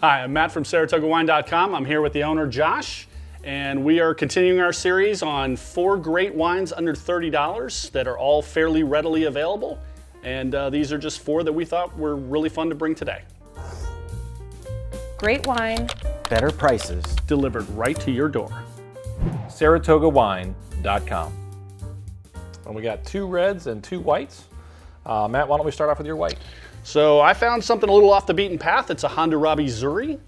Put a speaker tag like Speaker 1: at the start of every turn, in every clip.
Speaker 1: Hi, I'm Matt from SaratogaWine.com. I'm here with the owner, Josh, and we are continuing our series on 4 great wines under $30 that are all fairly readily available. And these are just 4 that we thought were really fun to bring today.
Speaker 2: Great wine.
Speaker 3: Better prices.
Speaker 1: Delivered right to your door.
Speaker 4: SaratogaWine.com. And we got 2 reds and 2 whites. Matt, why don't we start off with your white?
Speaker 1: So I found something a little off the beaten path. It's a Hondurabi Zuri,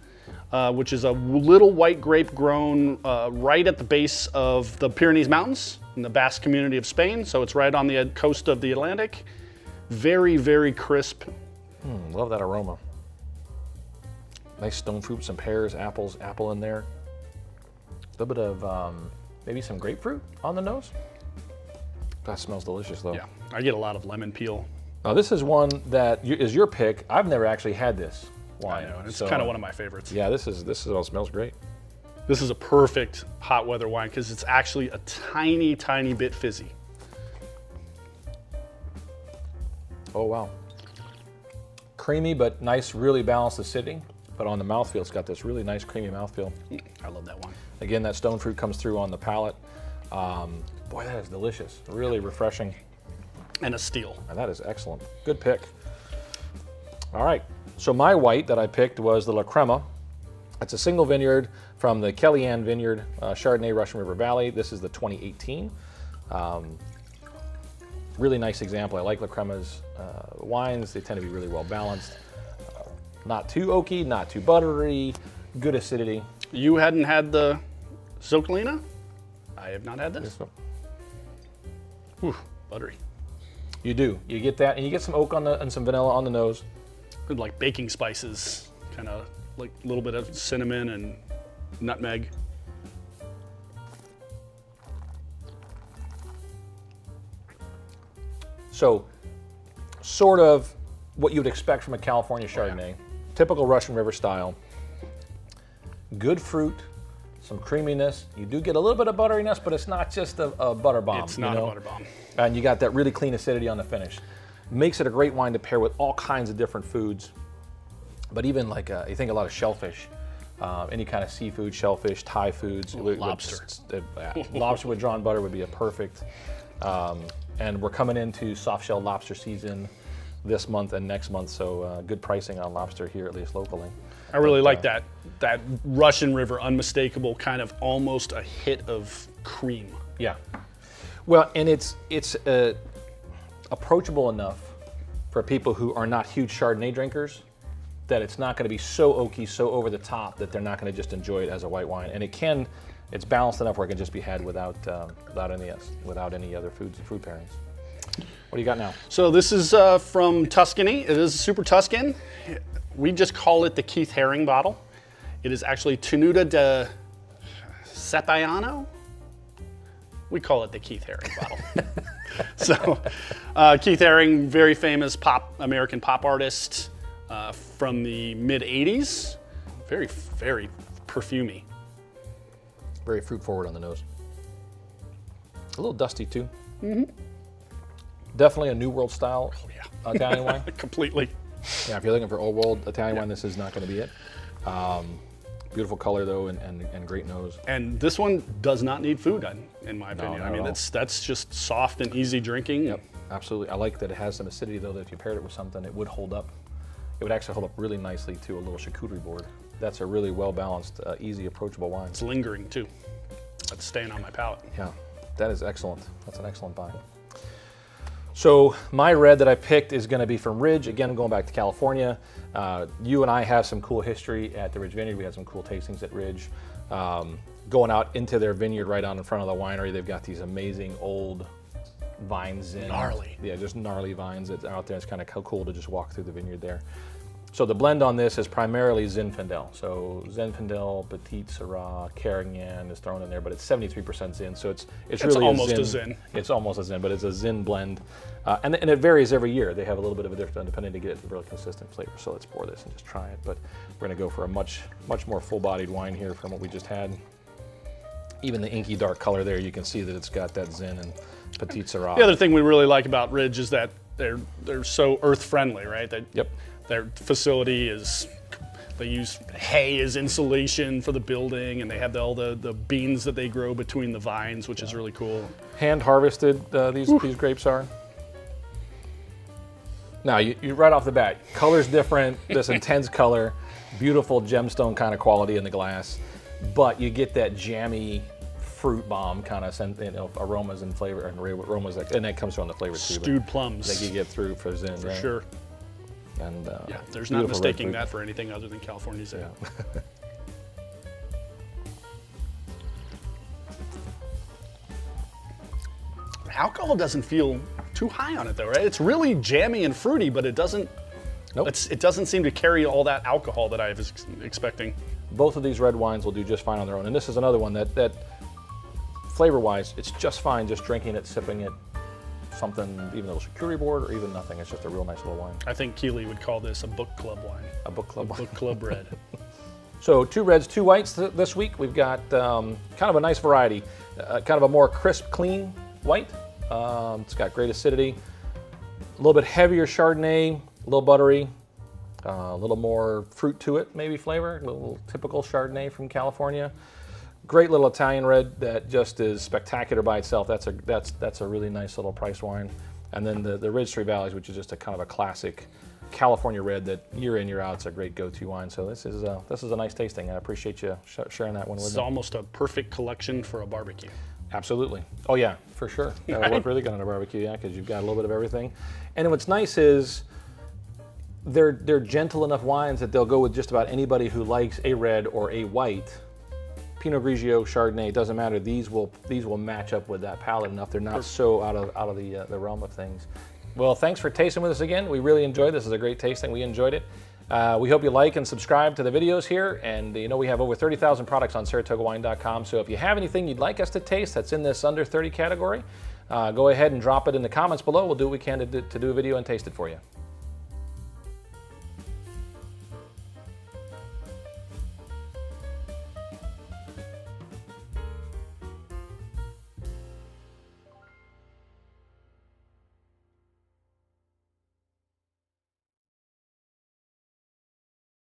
Speaker 1: which is a little white grape grown right at the base of the Pyrenees Mountains in the Basque community of Spain. So it's right on the coast of the Atlantic. Very, very crisp.
Speaker 4: Love that aroma. Nice stone fruit, some pears, apples, apple in there. A little bit of maybe some grapefruit on the nose. That smells delicious though.
Speaker 1: Yeah, I get a lot of lemon peel.
Speaker 4: Now this is one that is your pick. I've never actually had this wine.
Speaker 1: I know, and it's kind of one of my favorites.
Speaker 4: Yeah, this all smells great.
Speaker 1: This is a perfect hot weather wine because it's actually a tiny, tiny bit fizzy.
Speaker 4: Oh wow. Creamy but nice, really balanced acidity. But on the mouthfeel, it's got this really nice creamy mouthfeel.
Speaker 1: I love that wine.
Speaker 4: Again, that stone fruit comes through on the palate. Boy, that is delicious. Really refreshing.
Speaker 1: And a steal.
Speaker 4: And that is excellent. Good pick. All right, so my white that I picked was the La Crema. It's a single vineyard from the Kellyanne Vineyard, Chardonnay, Russian River Valley. This is the 2018. Really nice example. I like La Crema's wines. They tend to be really well balanced. Not too oaky, not too buttery, good acidity.
Speaker 1: You hadn't had the Zocolina? I have not had this. Whew, buttery.
Speaker 4: You do. You get that, and you get some oak on and some vanilla on the nose.
Speaker 1: Good, like baking spices, kind of like a little bit of cinnamon and nutmeg.
Speaker 4: So, sort of what you would expect from a California Chardonnay.
Speaker 1: Oh, yeah.
Speaker 4: Typical Russian River style. Good fruit, some creaminess. You do get a little bit of butteriness, but it's not just a butter bomb.
Speaker 1: It's not a butter bomb.
Speaker 4: And you got that really clean acidity on the finish. Makes it a great wine to pair with all kinds of different foods. But even like, you think a lot of shellfish, any kind of seafood, shellfish, Thai foods.
Speaker 1: Lobster.
Speaker 4: Lobster with drawn butter would be a perfect. And we're coming into soft-shell lobster season this month and next month, so good pricing on lobster here, at least locally.
Speaker 1: I really like that Russian River unmistakable kind of almost a hit of cream.
Speaker 4: Yeah. Well, and it's approachable enough for people who are not huge Chardonnay drinkers that it's not going to be so oaky, so over the top that they're not going to just enjoy it as a white wine. And it's balanced enough where it can just be had without any other food pairings. What do you got now?
Speaker 1: So this is from Tuscany. It is Super Tuscan. We just call it the Keith Haring bottle. It is actually Tenuta de Settiano. We call it the Keith Haring bottle. So Keith Haring, very famous American pop artist from the mid 80s. Very, very perfumey.
Speaker 4: Very fruit forward on the nose. A little dusty too. Mm-hmm. Definitely a New World style Italian wine.
Speaker 1: Completely.
Speaker 4: Yeah, if you're looking for old world Italian wine, this is not going to be it. Beautiful color though, and great nose.
Speaker 1: And this one does not need food, in my opinion.
Speaker 4: not
Speaker 1: I mean,
Speaker 4: at all.
Speaker 1: that's just soft and easy drinking.
Speaker 4: Yep, absolutely. I like that it has some acidity though, that if you paired it with something, it would hold up. It would actually hold up really nicely to a little charcuterie board. That's a really well-balanced, easy, approachable wine.
Speaker 1: It's lingering too. That's staying on my palate.
Speaker 4: Yeah, that is excellent. That's an excellent buy. So my red that I picked is going to be from Ridge. Again, I'm going back to California. You and I have some cool history at the Ridge Vineyard. We had some cool tastings at Ridge. Going out into their vineyard right on in front of the winery, they've got these amazing old vines in.
Speaker 1: Gnarly.
Speaker 4: Yeah, just gnarly vines that's out there. It's kind of cool to just walk through the vineyard there. So the blend on this is primarily Zinfandel. So Zinfandel, Petit Syrah, Carignan is thrown in there, but it's 73% Zin. So it's really
Speaker 1: almost a Zin.
Speaker 4: It's almost a Zin, but it's a Zin blend. And it varies every year. They have a little bit of a different, depending to get it a really consistent flavor. So let's pour this and just try it. But we're gonna go for a much more full-bodied wine here from what we just had. Even the inky dark color there, you can see that it's got that Zin and Petit Syrah.
Speaker 1: The other thing we really like about Ridge is that they're so earth friendly, right?
Speaker 4: Yep.
Speaker 1: Their facility is They use hay as insulation for the building, and they have all the beans that they grow between the vines, which is really cool.
Speaker 4: Hand harvested, these grapes are. Now, you right off the bat, color's different, this intense color, beautiful gemstone kind of quality in the glass, but you get that jammy fruit bomb kind of aromas and flavor and aromas, and that comes from the flavor too.
Speaker 1: Stewed plums.
Speaker 4: That you get through for Zin,
Speaker 1: For
Speaker 4: right?
Speaker 1: sure.
Speaker 4: And
Speaker 1: yeah, there's not mistaking that for anything other than California Zin.
Speaker 4: Yeah.
Speaker 1: Alcohol doesn't feel too high on it though, right? It's really jammy and fruity, but it doesn't.
Speaker 4: Nope.
Speaker 1: It doesn't seem to carry all that alcohol that I was expecting.
Speaker 4: Both of these red wines will do just fine on their own, and this is another one that flavor-wise, it's just fine just drinking it, sipping it, something, even a little charcuterie board or even nothing. It's just a real nice little wine.
Speaker 1: I think Keeley would call this a book club wine.
Speaker 4: A book club wine.
Speaker 1: Book club red.
Speaker 4: So 2 reds, 2 whites this week. We've got kind of a nice variety, kind of a more crisp, clean white. It's got great acidity, a little bit heavier Chardonnay, a little buttery, a little more fruit to it, maybe flavor, a little typical Chardonnay from California. Great little Italian red that just is spectacular by itself. That's a really nice little price wine. And then the Ridge Street Valleys, which is just a kind of a classic California red that year in, year out, it's a great go-to wine. So this is a nice tasting. I appreciate you sharing that one with me.
Speaker 1: It's almost a perfect collection for a barbecue.
Speaker 4: Absolutely. Oh yeah, for sure. That would work really good on a barbecue, yeah, because you've got a little bit of everything. And what's nice is they're gentle enough wines that they'll go with just about anybody who likes a red or a white. Pinot Grigio, Chardonnay, it doesn't matter. These will match up with that palate enough. They're not so out of the realm of things. Well, thanks for tasting with us again. We really enjoyed this. This is a great tasting. We enjoyed it. We hope you like and subscribe to the videos here. And you know we have over 30,000 products on SaratogaWine.com. So if you have anything you'd like us to taste that's in this under 30 category, go ahead and drop it in the comments below. We'll do what we can to do a video and taste it for you.